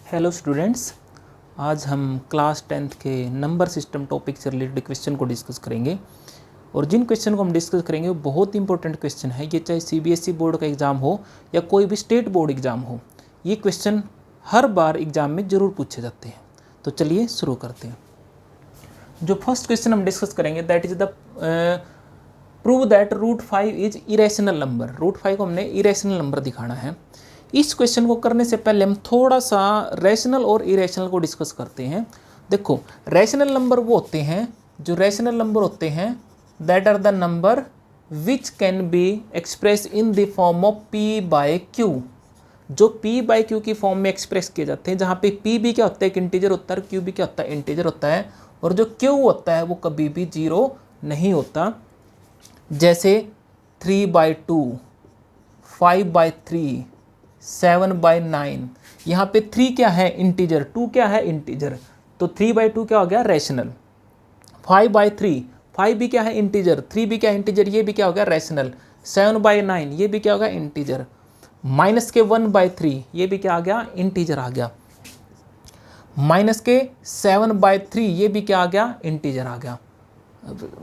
Hello students, आज हम class 10th के नंबर सिस्टम टॉपिक से रिलेटेड क्वेश्चन को डिस्कस करेंगे। और जिन क्वेश्चन को हम डिस्कस करेंगे वो बहुत इंपॉर्टेंट क्वेश्चन है। ये चाहे सीबीएसई बोर्ड का एग्ज़ाम हो या कोई भी स्टेट बोर्ड एग्ज़ाम हो, ये क्वेश्चन हर बार एग्ज़ाम में ज़रूर पूछे जाते हैं। तो चलिए शुरू करते हैं। जो फर्स्ट क्वेश्चन हम डिस्कस करेंगे that is the prove that root 5 is irrational number. Root 5 को हमने इरेशनल नंबर दिखाना है। इस क्वेश्चन को करने से पहले हम थोड़ा सा रैशनल और इरेशनल को डिस्कस करते हैं। देखो, रैशनल नंबर वो होते हैं, जो रैशनल नंबर होते हैं that are the number which can be express in the form of P by Q. जो पी बाय क्यू की फॉर्म में एक्सप्रेस किए जाते हैं, जहाँ पे पी भी क्या होता है, एक इंटीजर होता है, क्यू भी क्या होता है, इंटीजर होता है, और जो क्यू होता है वो कभी भी जीरो नहीं होता। जैसे 3/2, 5/3, 7/9। यहाँ पे 3 क्या है, इंटीजर, 2 क्या है, इंटीजर, तो 3/2 क्या हो गया, रैशनल। 5/3, 5 भी क्या है, इंटीजर, 3 भी क्या है, इंटीजर, ये भी क्या हो गया, रैशनल। 7/9 ये भी क्या हो गया, इंटीजर। माइनस के 1/3 ये भी क्या आ गया, इंटीजर आ गया। माइनस के 7/3 ये भी क्या आ गया, इंटीजर आ गया।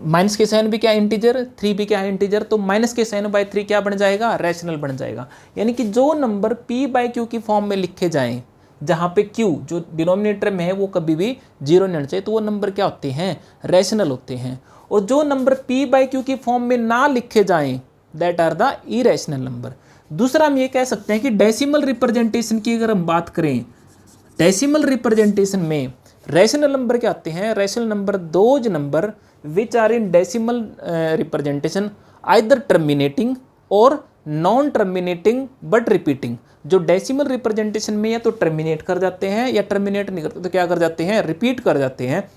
माइनस के 7 भी क्या इंटीजर, 3 भी क्या है, इंटीजर, तो माइनस के 7/3 क्या बन जाएगा, रैशनल बन जाएगा। यानी कि जो नंबर p बाय क्यू की फॉर्म में लिखे जाएं, जहाँ पे q जो डिनोमिनेटर में है वो कभी भी जीरो नहीं होना चाहिए, तो वो नंबर क्या होते हैं, रैशनल होते हैं। और जो नंबर p बाय क्यू की फॉर्म में ना लिखे जाएं that are the irrational number. दूसरा हम ये कह सकते हैं कि डेसिमल रिप्रेजेंटेशन की अगर हम बात करें, डेसिमल रिप्रेजेंटेशन में रैशनल नंबर क्या आते हैं, rational number those number which are in decimal representation either terminating और नॉन टर्मिनेटिंग बट रिपीटिंग। जो डेसिमल रिप्रेजेंटेशन में या तो टर्मिनेट कर जाते हैं या टर्मिनेट नहीं करते तो क्या कर जाते हैं, रिपीट कर जाते हैं,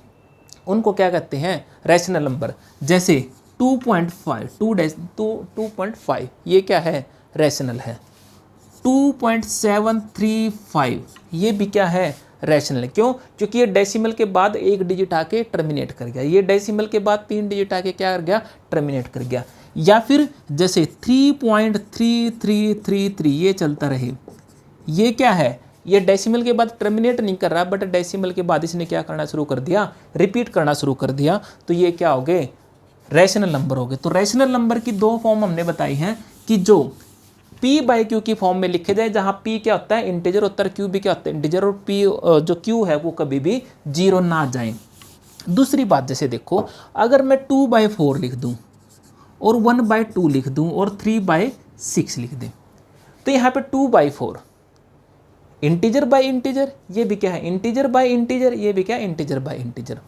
उनको क्या कहते हैं, रैशनल नंबर। जैसे 2.5, 2.5 ये क्या है, रैशनल है। 2.735 ये भी क्या है, रैशनल है। क्यों, क्योंकि ये डेसिमल के बाद एक डिजिट आके टर्मिनेट कर गया, ये डेसिमल के बाद 3 डिजिट आके क्या कर गया, टर्मिनेट कर गया। या फिर जैसे 3.3333 ये चलता रहे, ये क्या है, ये डेसिमल के बाद टर्मिनेट नहीं कर रहा, बट डेसिमल के बाद इसने क्या करना शुरू कर दिया, रिपीट करना शुरू कर दिया, तो ये क्या हो गए, रैशनल नंबर हो गए। तो रैशनल नंबर की दो फॉर्म हमने बताई हैं कि जो p बाय क्यू की फॉर्म में लिखे जाए, जहां p क्या होता है, इंटीजर होता है, q भी क्या होता है, इंटीजर, और p जो q है वो कभी भी जीरो ना जाए। दूसरी बात, जैसे देखो, अगर मैं 2/4 लिख दूं और 1/2 लिख दूं और 3/6 लिख दें, तो यहाँ पे 2/4 इंटीजर बाय इंटीजर, ये भी क्या है, इंटीजर बाय इंटीजर, ये भी क्या है, इंटीजर बाय इंटीजर,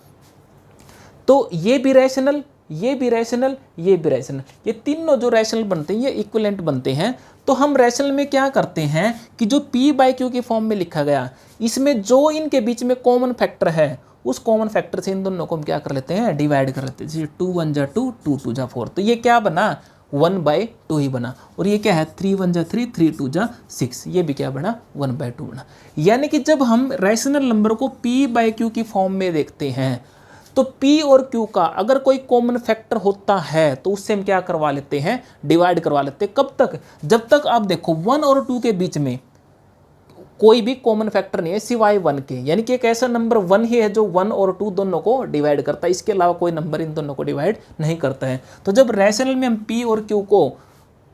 तो ये भी रैशनल, ये भी रैशनल, ये भी रैशनल, ये तीनों जो रैशनल बनते हैं ये इक्विवेलेंट बनते हैं। तो हम रैशनल में क्या करते हैं कि जो p बाय क्यू की फॉर्म में लिखा गया, इसमें जो इनके बीच में कॉमन फैक्टर है, उस कॉमन फैक्टर से इन दोनों को हम क्या कर लेते हैं, डिवाइड कर लेते हैं। जैसे 2 1 जा 2, 2 2 जा 4, तो ये क्या बना, 1/2 ही बना। और ये क्या है, 3 1 जा 3, 3 2 जा 6, ये भी क्या बना, 1/2 बना। यानी कि जब हम रैशनल नंबर को p बाय क्यू की फॉर्म में देखते हैं, तो p और q का अगर कोई कॉमन फैक्टर होता है तो उससे हम क्या करवा लेते हैं, डिवाइड करवा लेते हैं। कब तक, जब तक आप देखो 1 और 2 के बीच में कोई भी कॉमन फैक्टर नहीं है सिवाय 1 के। यानी कि एक ऐसा नंबर 1 ही है जो 1 और 2 दोनों को डिवाइड करता है, इसके अलावा कोई नंबर इन दोनों को डिवाइड नहीं करता है। तो जब रैशनल में हम p और q को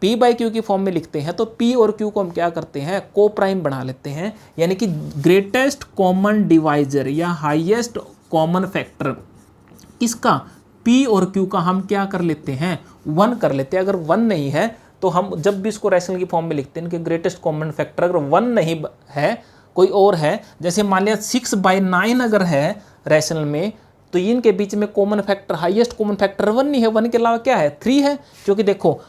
p बाय क्यू की फॉर्म में लिखते हैं, तो p और q को हम क्या करते हैं, को प्राइम बना लेते हैं। यानी कि ग्रेटेस्ट कॉमन डिवाइजर या हाईएस्ट कॉमन फैक्टर किसका, p और q का हम क्या कर लेते हैं, 1 कर लेते हैं। अगर 1 नहीं है तो हम जब भी इसको रैशनल की फॉर्म में लिखते हैं, इनके ग्रेटेस्ट कॉमन फैक्टर अगर 1 नहीं है, कोई और है, जैसे मान लिया 6/9 अगर है रैशनल में, तो इनके बीच में common factor, highest common factor 1 नहीं है, 1 के अलावा क्या है, 3 है। क्योंकि देखो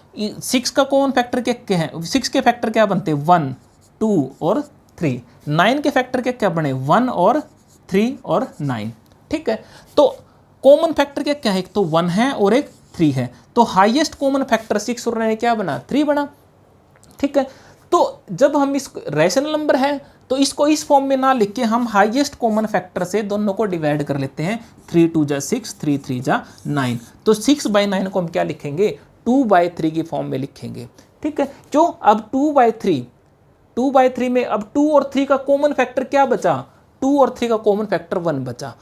6 का कॉमन फैक्टर क्या है, 6 के फैक्टर क्या बनते हैं, 1 2 और 3। 9 के फैक्टर क्या बने, 1 और 3 और 9, ठीक है। तो कॉमन फैक्टर क्या है, एक तो 1 है और एक 3 है, तो हाईएस्ट कॉमन फैक्टर 6 और 9 क्या बना, 3 बना, ठीक है। तो जब हम इस रैशनल नंबर है तो इसको इस फॉर्म में ना लिख के हम हाईएस्ट कॉमन फैक्टर से दोनों को डिवाइड कर लेते हैं। 3 2 जा 6, 3 3 जा 9, तो 6/9 को हम क्या लिखेंगे, 2/3 की फॉर्म में लिखेंगे, ठीक है। क्यों, अब 2/3 2/3 में अब 2 और 3 का कॉमन फैक्टर क्या बचा, 2 और 3 का कॉमन फैक्टर 1 बचा,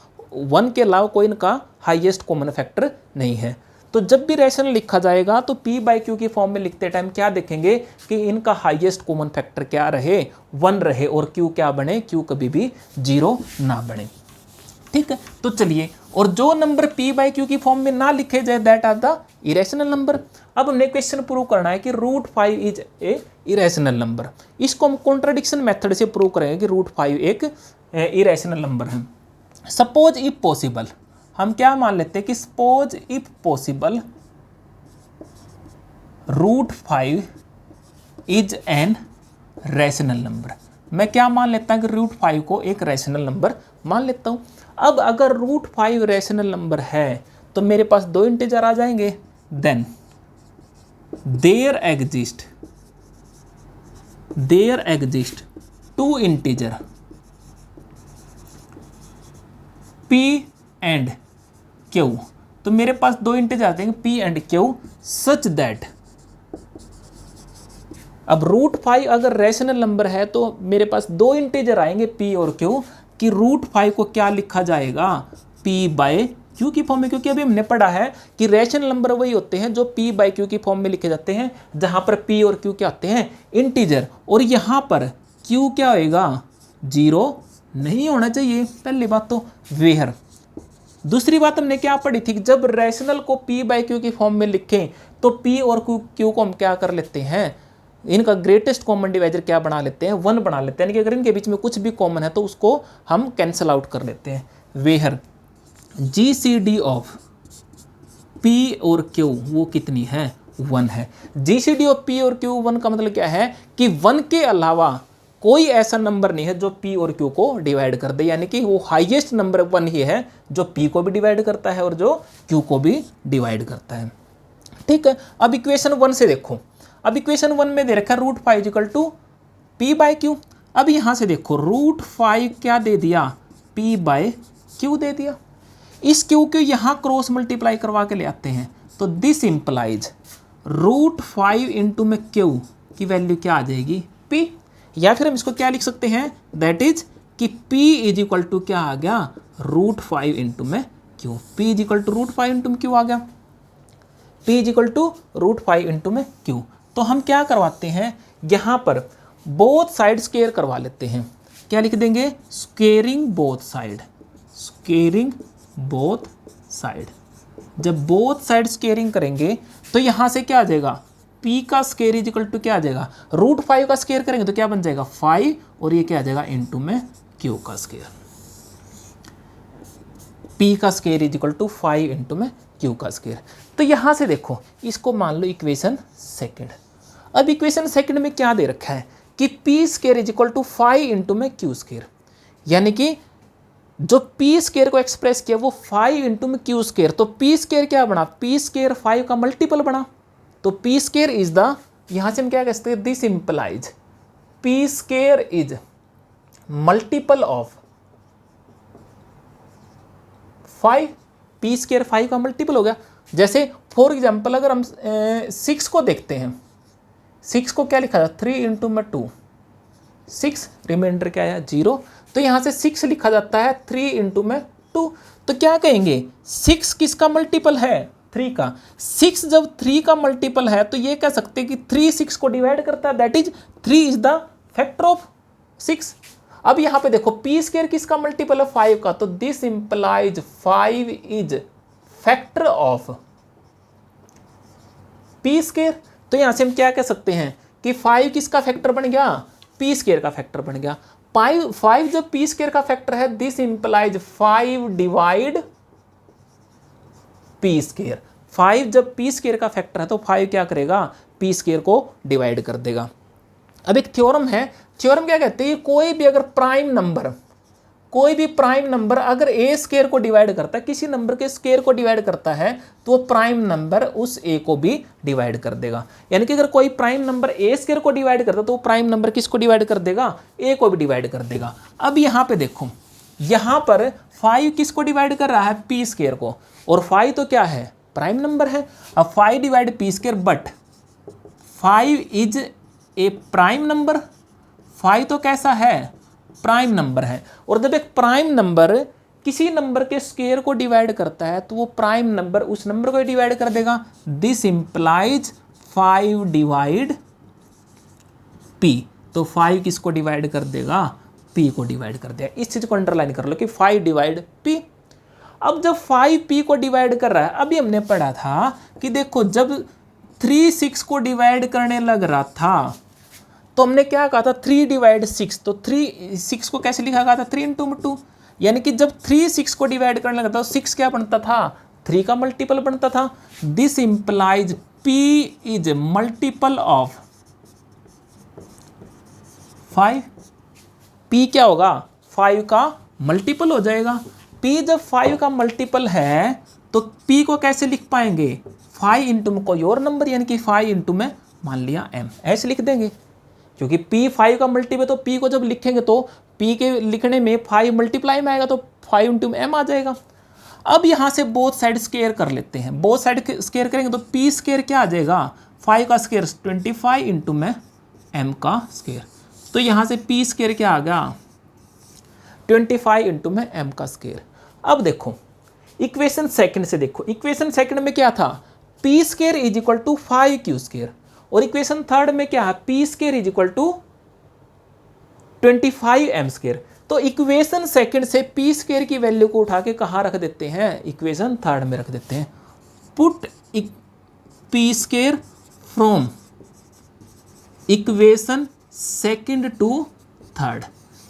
1 के अलावा कोई इनका हाईएस्ट कॉमन फैक्टर नहीं है। तो जब भी रेशनल लिखा जाएगा तो p/q की फॉर्म में लिखते टाइम क्या देखेंगे कि इनका हाईएस्ट कॉमन फैक्टर क्या रहे, 1 रहे, और q क्या बने, q कभी भी 0 ना बने। ठीक है, तो चलिए, और जो नंबर p/q की फॉर्म में ना लिखे जाए that are the irrational number. अब हमने क्वेश्चन प्रूव करना है कि √5 इज ए इरेशनल नंबर। इसको हम कॉन्ट्रडिक्शन मेथड से प्रूव करेंगे कि √5 एक इरेशनल नंबर है। सपोज इफ पॉसिबल, हम क्या मान लेते हैं कि suppose if possible √5 is an rational number. मैं क्या मान लेता हूं कि √5 को एक रैशनल नंबर मान लेता हूं। अब अगर √5 रैशनल नंबर है तो मेरे पास 2 इंटीजर आ जाएंगे, then there exist 2 integer p and q। तो मेरे पास 2 इंटीजर आ जाएंगे p and q such that, अब √5 अगर रैशनल नंबर है तो मेरे पास 2 इंटीजर आएंगे p और q, कि √5 को क्या लिखा जाएगा, p/q की फॉर्म में, क्योंकि अभी हमने पढ़ा है कि रैशनल नंबर वही होते हैं जो p/q की फॉर्म में लिखे जाते हैं, जहां पर p और q क्या होते हैं, इंटीजर, और यहां पर q क्या होएगा, 0 नहीं होना चाहिए, पहली बात तो वेयर। दूसरी बात हमने क्या पढ़ी थी, जब रैशनल को p/q की फॉर्म में लिखें तो p और q को हम क्या कर लेते हैं, इनका ग्रेटेस्ट कॉमन डिवाइजर क्या बना लेते हैं, 1 बना लेते हैं, यानी कि अगर इनके बीच में कुछ भी कॉमन है तो उसको हम कैंसल आउट कर लेते हैं। वेयर GCD ऑफ p और q वो कितनी है, 1 है। GCD ऑफ p और q 1 का मतलब क्या है कि 1 के अलावा कोई ऐसा नंबर नहीं है जो p और q को डिवाइड कर दे, यानी कि वो हाईएस्ट नंबर 1 ही है जो p को भी डिवाइड करता है और जो q को भी डिवाइड करता है। ठीक है, अब इक्वेशन 1 से देखो, अब इक्वेशन 1 में दे रखा है √5 = p/q। अब यहां से देखो √5 क्या दे दिया, p/q दे दिया। इस q को यहां क्रॉस मल्टीप्लाई करवा के ले आते हैं, तो दिस इंप्लाइज √5 इंटू में q की वैल्यू क्या आ जाएगी, p, या फिर हम इसको क्या लिख सकते हैं, दैट इज कि p = क्या आ गया, √5 इंटू में q, p = √5 इंटू में q आ गया, p = √5 इंटू में q। तो हम क्या करवाते हैं, यहाँ पर बोथ साइड स्केयर करवा लेते हैं, क्या लिख देंगे, squaring both side, squaring both side. जब बोथ साइड स्केयरिंग करेंगे तो यहाँ से क्या आ जाएगा, p का स्केयर = क्या आ जाएगा, √5 का स्केयर करेंगे तो क्या बन जाएगा 5, और ये क्या आ जाएगा इंटू में q का स्केयर, p का स्केयर = 5 इंटू में q का स्केयर। तो यहां से देखो इसको मान लो इक्वेशन सेकंड। अब इक्वेशन सेकंड में क्या दे रखा है कि p स्केयर = 5 इंटू में q स्केयर, यानी कि जो p स्केयर को एक्सप्रेस किया वो 5 इंटू में q स्केयर। तो p स्केयर क्या बना, p स्केयर 5 का मल्टीपल बना, तो p स्केयर इज द, यहां से हम क्या कह सकते हैं, this implies p square is multiple of 5, p square 5 का मल्टीपल हो गया। जैसे फॉर एग्जाम्पल अगर हम 6 को देखते हैं, 6 को क्या लिखा जाता है, 3 इंटू में 2, 6, रिमाइंडर क्या है 0, तो यहाँ से 6 लिखा जाता है 3 इंटू में 2। तो क्या कहेंगे, 6 किसका मल्टीपल है, 3 का। 6 जब 3 का मल्टीपल है तो ये कह सकते हैं कि 3 6 को डिवाइड करता है, that is 3 is the factor of 6। अब यहाँ पे देखो p स्केयर किसका मल्टीपल है, 5 का, तो this implies 5 is factor of p square. तो यहां से हम क्या कह सकते हैं कि 5 किसका फैक्टर बन गया, p स्केयर का फैक्टर बन गया। 5 जब p स्केयर का फैक्टर है, this implies 5 divide p square. 5 जब p स्केयर का फैक्टर है तो 5 क्या करेगा, p स्केयर को डिवाइड कर देगा। अब एक थ्योरम है, थ्योरम क्या कहते हैं, कोई भी अगर प्राइम नंबर अगर a स्केयर को डिवाइड करता है, किसी नंबर के स्केयर को डिवाइड करता है, तो वो प्राइम नंबर उस a को भी डिवाइड कर देगा। यानी कि अगर कोई प्राइम नंबर a स्केयर को डिवाइड करता है तो वो प्राइम नंबर किसको डिवाइड कर देगा, a को भी डिवाइड कर देगा। अब यहाँ पे देखो, यहाँ पर 5 किसको डिवाइड कर रहा है, p स्केयर को, और 5 तो क्या है, प्राइम नंबर है। अब 5 divide p square, but 5 is A prime number, 5 तो कैसा है, प्राइम नंबर है। और जब एक प्राइम नंबर किसी नंबर के स्क्वायर को डिवाइड करता है तो वो प्राइम नंबर उस नंबर को डिवाइड कर देगा। This implies 5 divide p। तो 5 किसको डिवाइड कर देगा, p को डिवाइड कर देगा। इस चीज को अंडरलाइन कर लो कि 5 डिवाइड p। अब जब 5 p को डिवाइड कर रहा है, अभी हमने पढ़ा था कि देखो जब 3 6 को डिवाइड करने लग रहा था तो हमने क्या कहा था, 3 डिवाइड 6। तो 3 6 को कैसे लिखा गया था, 3 इंटू 2। यानी कि जब 3 6 को डिवाइड करने लगा था तो 6 क्या बनता था, 3 का मल्टीपल बनता था। This implies p is multiple of 5। p क्या होगा, 5 का मल्टीपल हो जाएगा। p जब 5 का मल्टीपल है तो p को कैसे लिख पाएंगे, 5 इंटू में कोई और नंबर, यानी कि 5 इंटू में मान लिया m, ऐसे लिख देंगे। क्योंकि p 5 का मल्टीपल, तो p को जब लिखेंगे तो p के लिखने में 5 मल्टीप्लाई में आएगा तो 5 इंटू में m आ जाएगा। अब यहाँ से बोथ साइड स्क्वायर कर लेते हैं। बोथ साइड स्क्वायर करेंगे तो p स्क्वायर क्या आ जाएगा, 5 का स्क्वायर 25 इंटू में m का स्क्वायर। तो यहाँ से p स्क्वायर क्या आ गया, 25 इंटू में m का स्क्वायर। अब देखो इक्वेशन सेकंड से देखो, इक्वेशन सेकंड में क्या था, p square is equal to 5q square. और इक्वेशन थर्ड में क्या है, p square is equal to 25m square. तो इक्वेशन सेकंड से p स्क्वायर की वैल्यू को उठा के कहाँ रख देते हैं, इक्वेशन थर्ड में रख देते हैं। Put p square from equation second to third.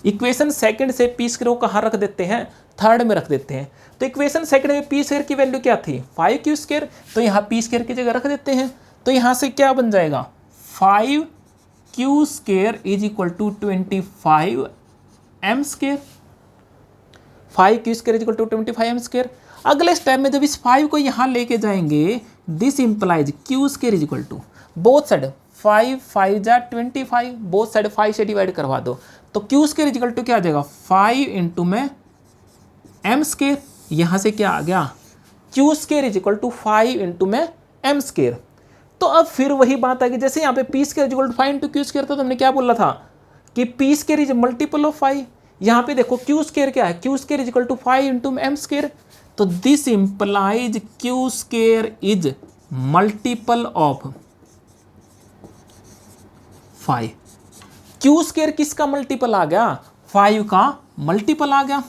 Equation second से p स्क्वायर को कहाँ रख देते हैं, थर्ड में रख देते हैं। तो इक्वेशन सेकंड में p स्क्वायर की वैल्यू क्या थी, 5q स्क्वायर। तो यहाँ p स्क्वायर की जगह रख देते हैं। तो यहाँ से क्या बन जाएगा, 5q square is equal to 25m square. 5q square is equal to 25m square. अगले स्टेप में जब इस 5 को यहाँ लेके जाएंगे, this implies q square is equal to both side 5 5 जा 25, बोथ साइड 5 से डिवाइड करवा दो। तो q square is equal to क्या आ जाएगा, 5 इंटू में m स्क्वायर। यहाँ से क्या आ गया, q square is equal to 5 into में m स्क्वायर। तो अब फिर वही बात आ गई, जैसे यहाँ पे p square is equal to 5 into q square था तो हमने क्या बोला था कि p square is multiple of 5। यहाँ पे देखो q स्क्वायर क्या है, q square is equal to 5 into m square. तो this implies q square is multiple of 5। q square किसका मल्टीपल आ गया, 5 का मल्टीपल आ गया।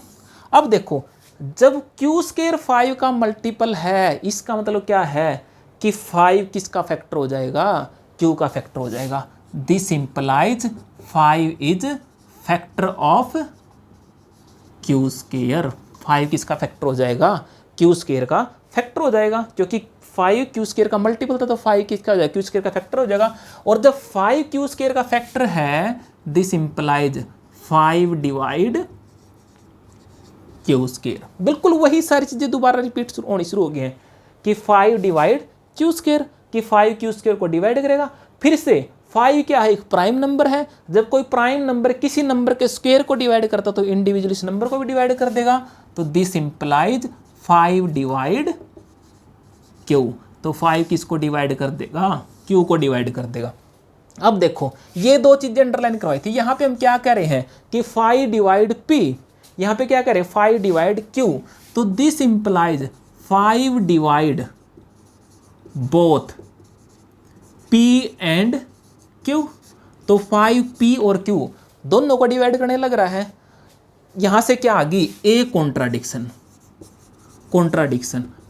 अब देखो जब q स्क्वायर 5 का मल्टीपल है, इसका मतलब क्या है कि 5 किसका फैक्टर हो जाएगा, q का फैक्टर हो जाएगा। This implies 5 is factor of q square. 5 किसका फैक्टर हो जाएगा, q स्क्वायर का फैक्टर हो जाएगा। क्योंकि 5 q स्क्वायर का मल्टीपल था तो 5 किसका हो जाएगा, q स्क्वायर का फैक्टर हो जाएगा। और जब 5 q स्क्वायर का फैक्टर है, this implies 5 divide q square. बिल्कुल वही सारी चीजें दोबारा रिपीट होनी शुरू हो गई हैं कि 5 डिवाइड q स्क्वायर, कि 5 q स्क्वायर को डिवाइड करेगा। फिर से 5 क्या है, एक प्राइम नंबर है। जब कोई प्राइम नंबर किसी नंबर के स्क्वायर को डिवाइड करता तो इंडिविजुअल इस नंबर को भी डिवाइड कर देगा। तो दिस इंप्लाइज 5 डिवाइड q। तो 5 किसको डिवाइड कर देगा, q को डिवाइड कर देगा। अब देखो ये दो चीजें अंडरलाइन करवाई थी। यहाँ पे हम क्या कह रहे हैं कि 5 डिवाइड p, यहाँ पे क्या कह रहे हैं 5 डिवाइड q। तो this implies 5 divide both p and q। तो 5p और q दोनों को डिवाइड करने लग रहा है। यहां से क्या आ गई, ए कॉन्ट्राडिक्शन।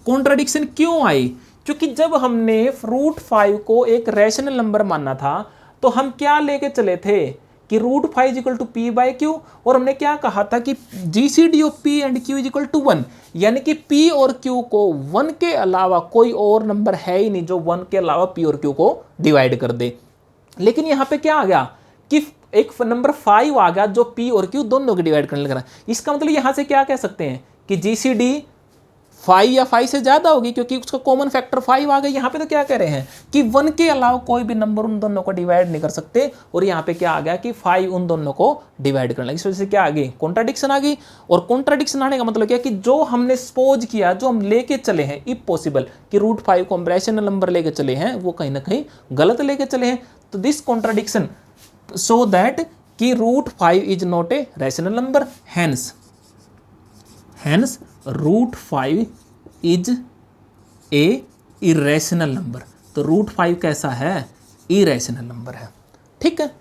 कॉन्ट्राडिक्शन क्यों आई, क्योंकि जब हमने √5 को एक रैशनल नंबर माना था तो हम क्या लेके चले थे कि √5 is equal to p by Q. और हमने क्या कहा था कि GCD of p and q is equal to 1, यानी कि p और q को 1 के अलावा कोई और नंबर है ही नहीं जो 1 के अलावा p और q को डिवाइड कर दे। लेकिन यहाँ पे क्या आ गया कि एक नंबर 5 आ गया जो p और q दोनों को डिवाइड करने लग रहा है। इसका मतलब यहाँ से क्या कह सकते हैं कि जीसीडी 5 या 5 से ज़्यादा होगी, क्योंकि उसका कॉमन फैक्टर 5 आ गया। यहाँ पे तो क्या कह रहे हैं कि 1 के अलावा कोई भी नंबर उन दोनों को डिवाइड नहीं कर सकते। और यहाँ पे क्या आ गया कि 5 उन दोनों को डिवाइड करने लगी। इस वजह से क्या आ गई, कॉन्ट्राडिक्शन आ गई। और कॉन्ट्राडिक्शन आने का मतलब क्या कि जो हमने सपोज किया, जो हम लेके चले हैं इफ पॉसिबल कि √5 को हम रैशनल नंबर लेके चले हैं, वो कहीं ना कहीं गलत लेके चले हैं। तो दिस कॉन्ट्राडिक्शन सो दैट कि root 5 is not a rational number, hence root 5 is a irrational number. तो रूट 5 कैसा है? इरेशनल नंबर है। ठीक है,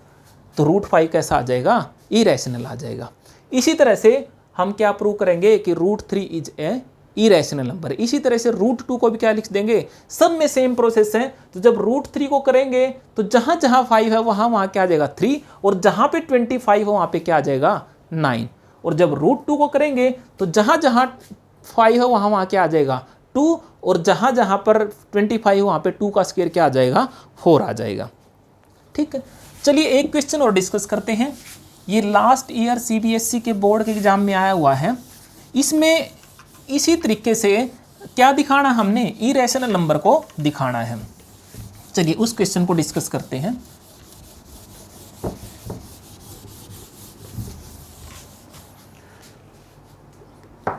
तो रूट 5 कैसा आ जाएगा? इरेशनल आ जाएगा। इसी तरह से हम क्या प्रूव करेंगे कि root 3 is a irrational number. इसी तरह से रूट 2 को भी क्या लिख देंगे? सब में सेम प्रोसेस है। तो जब रूट 3 को करेंगे तो जहां जहां 5 है वहां क्या आ जाएगा 3, और जहां पे 25 है वहां पे क्या आ जाएगा 9। और जब रूट 2 को करेंगे तो जहां जहां 5 है वहां क्या आ जाएगा 2, और जहां जहां पर 25 है वहां पे 2 का स्क्वायर क्या आ जाएगा 4 आ जाएगा। ठीक है, चलिए एक क्वेश्चन और डिस्कस करते हैं। ये लास्ट ईयर सीबीएसई के बोर्ड के एग्जाम में आया हुआ है। इसमें इसी तरीके से क्या दिखाना, हमने इरेशनल नंबर को दिखाना है। चलिए उस क्वेश्चन को डिस्कस करते हैं।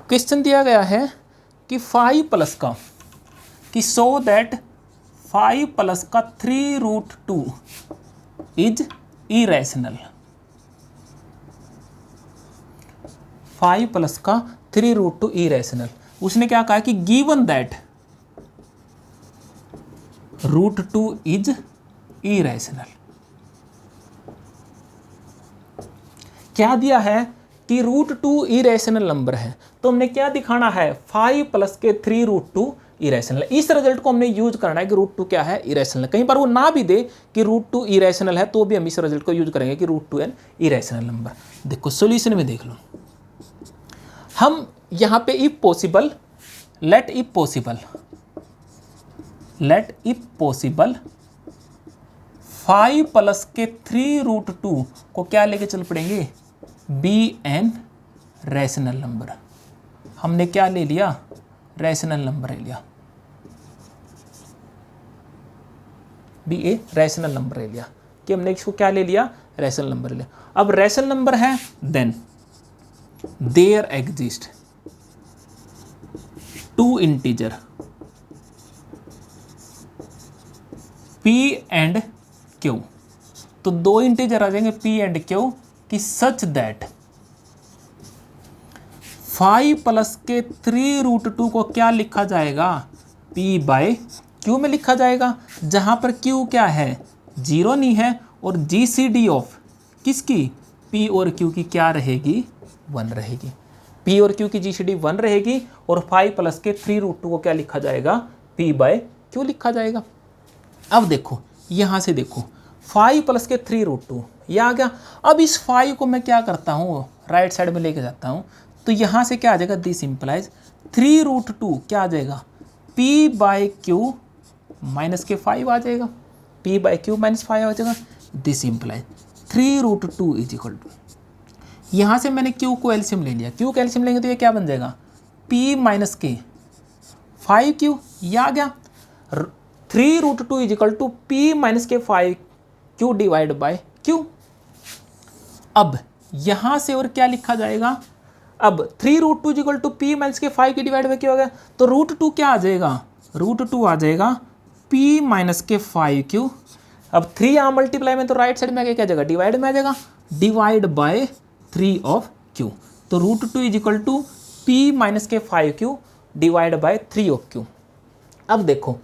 क्वेश्चन दिया गया है कि 5 प्लस का, कि सो दैट 5 प्लस का 3 रूट 2 इज इरेशनल। 5 प्लस का 3 रूट 2 इरेशनल। उसने क्या कहा कि given that root 2 is irrational. क्या दिया है कि रूट 2 इरेशनल नंबर है, तो हमने क्या दिखाना है 5 प्लस के 3 रूट 2 इरेशनल। इस रिजल्ट को हमने यूज करना है कि रूट 2 क्या है इरेशनल। कहीं पर वो ना भी दे कि रूट 2 इरेशनल है तो भी हम इस रिजल्ट को यूज करेंगे कि रूट 2 एन इरेशनल नंबर। देखो सॉल्यूशन में देख लो, हम यहां पे if possible, let if possible 5 plus के 3 रूट 2 को क्या लेके चल पड़ेंगे बी एन रैशनल नंबर। हमने क्या ले लिया? रैशनल नंबर ले लिया, बी ए रैशनल नंबर ले लिया। कि हमने इसको क्या ले लिया? रैशनल नंबर ले लिया। अब रैशनल नंबर है, then there exist 2 integer P and Q। तो 2 इंटीजर आ जाएंगे P एंड Q कि सच दैट 5 प्लस के 3 रूट 2 को क्या लिखा जाएगा? P बाय Q में लिखा जाएगा, जहां पर Q क्या है 0 नहीं है, और GCD ऑफ किसकी? P और Q की क्या रहेगी? 1 रहेगी। P और Q की GCD 1 रहेगी, और 5 प्लस के 3 रूट 2 को क्या लिखा जाएगा? P बाय Q लिखा जाएगा। अब देखो यहां से देखो 5 प्लस के 3 रूट 2 ये आ गया। अब इस 5 को मैं क्या करता हूँ राइट साइड में लेके जाता हूँ, तो यहाँ से क्या आ जाएगा? दिस इंप्लाइज 3 रूट 2 क्या आ जाएगा? P बाय Q माइनस के 5 आ जाएगा। P बाय Q माइनस 5 आ जाएगा। This implies 3 root 2 is equal to, यहाँ से मैंने Q को एलसीएम ले लिया। Q को एलसीएम लेंगे तो ये क्या बन जाएगा? P माइनस के 5Q, ये आ गया। 3 root 2 is equal to P minus के 5Q डिवाइड बाय Q। अब यहां से और क्या लिखा जाएगा? अब 3 root 2 is equal to P minus के 5 की डिवाइड बाय Q हो गया, तो रूट 2 क्या आ जाएगा? रूट 2 आ जाएगा P माइनस के 5Q। अब 3 यहाँ मल्टीप्लाई में तो राइट साइड में आगे क्या जाएगा? डिवाइड में आ जाएगा, डिवाइड बाय 3 ऑफ Q। तो root 2 is equal to P minus के 5Q divide by 3 of Q। अब देखो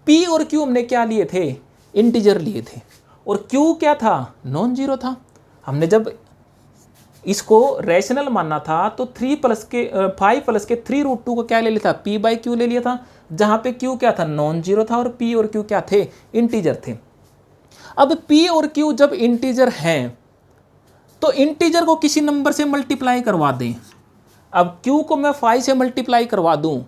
P और Q हमने क्या लिए थे? इंटीजर लिए थे, और Q क्या था? नॉन जीरो था। हमने जब इसको रैशनल मानना था तो 5 प्लस के 3 रूट 2 को क्या ले लिया था? P बाई Q ले लिया था, जहां पे Q क्या था? नॉन जीरो था, और P और Q क्या थे? इंटीजर थे। अब P और Q जब इंटीजर हैं तो इंटीजर को किसी नंबर से मल्टीप्लाई करवा दें। अब Q को मैं 5 से मल्टीप्लाई करवा दूं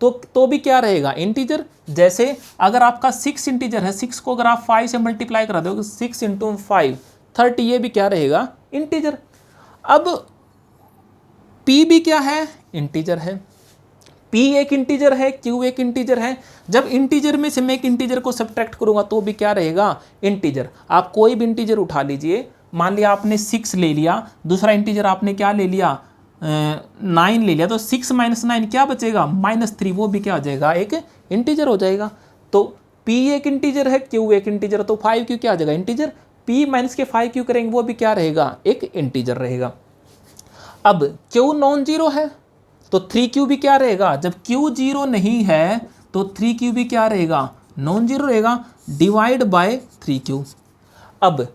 तो भी क्या रहेगा? इंटीजर। जैसे अगर आपका 6 इंटीजर है, 6 को अगर आप 5 से मल्टीप्लाई करा दोगे 6 इंटू 5 30, ये भी क्या रहेगा? इंटीजर। अब P भी क्या है? इंटीजर है। P एक इंटीजर है, Q एक इंटीजर है। जब इंटीजर में से मैं एक इंटीजर को सब्ट्रैक्ट करूंगा तो भी क्या रहेगा? इंटीजर। आप कोई भी इंटीजर उठा लीजिए, मान लिया आपने 6 ले लिया, दूसरा इंटीजर आपने क्या ले लिया? 9 ले लिया, तो 6 माइनस 9 क्या बचेगा? -3। वो भी क्या हो जाएगा? एक इंटीजर हो जाएगा। तो P एक इंटीजर है, Q एक इंटीजर, तो 5Q क्या आ जाएगा? इंटीजर। p माइनस के 5q करेंगे वो भी क्या रहेगा, एक इंटीजर रहेगा। अब q नॉन जीरो है तो 3q भी क्या रहेगा, जब q जीरो नहीं है तो 3q भी क्या रहेगा, नॉन जीरो रहेगा, डिवाइड बाय 3q। अब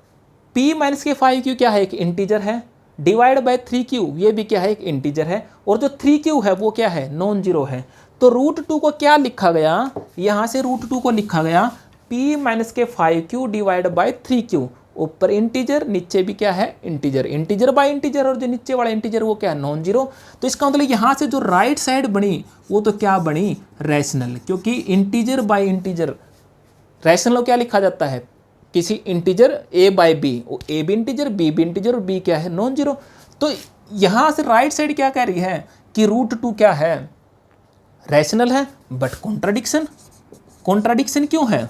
p माइनस के 5q क्या है, एक इंटीजर है, डिवाइड बाय 3q ये भी क्या है, एक इंटीजर है, और जो 3q है वो क्या है, नॉन जीरो है। तो √2 को क्या लिखा गया, यहाँ से √2 को लिखा गया p माइनस के 5q डिवाइड बाय 3q, ऊपर इंटीजर नीचे भी क्या है, इंटीजर, इंटीजर बाय इंटीजर, और जो नीचे वाला इंटीजर वो क्या है, नॉन जीरो। तो इसका मतलब यहाँ से जो राइट साइड बनी वो तो क्या बनी, रैशनल, क्योंकि इंटीजर बाय इंटीजर, रैशनल क्या लिखा जाता है, किसी integer a by B, a भी इंटीजर b भी इंटीजर और b क्या है, नॉन जीरो। तो यहाँ से राइट साइड क्या कह रही है कि √2 क्या है, रैशनल है, बट कॉन्ट्राडिक्शन, कॉन्ट्राडिक्शन क्यों है,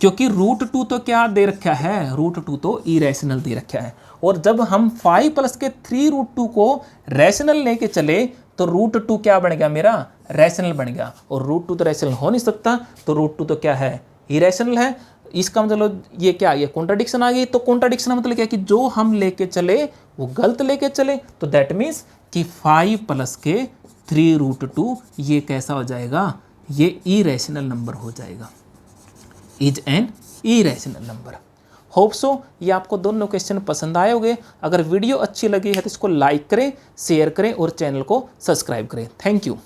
क्योंकि √2 तो क्या दे रखा है, √2 तो इरेशनल दे रखा है, और जब हम 5 प्लस के 3√2 को रैशनल लेके चले तो √2 क्या बन गया मेरा, रैशनल बन गया, और √2 तो रैशनल हो नहीं सकता, तो √2 तो क्या है, इरेशनल है। इसका मतलब ये क्या, ये कॉन्ट्राडिक्शन आ गई। तो कॉन्ट्राडिक्शन मतलब क्या कि जो हम लेके चले वो गलत लेके चले, तो दैट मीन्स कि 5 प्लस के 3√2 ये कैसा हो जाएगा, ये इरेशनल नंबर हो जाएगा, is an irrational number. Hope so ये आपको दोनों क्वेश्चन पसंद आए होंगे। अगर वीडियो अच्छी लगी है तो इसको लाइक करें, शेयर करें और चैनल को सब्सक्राइब करें। Thank you.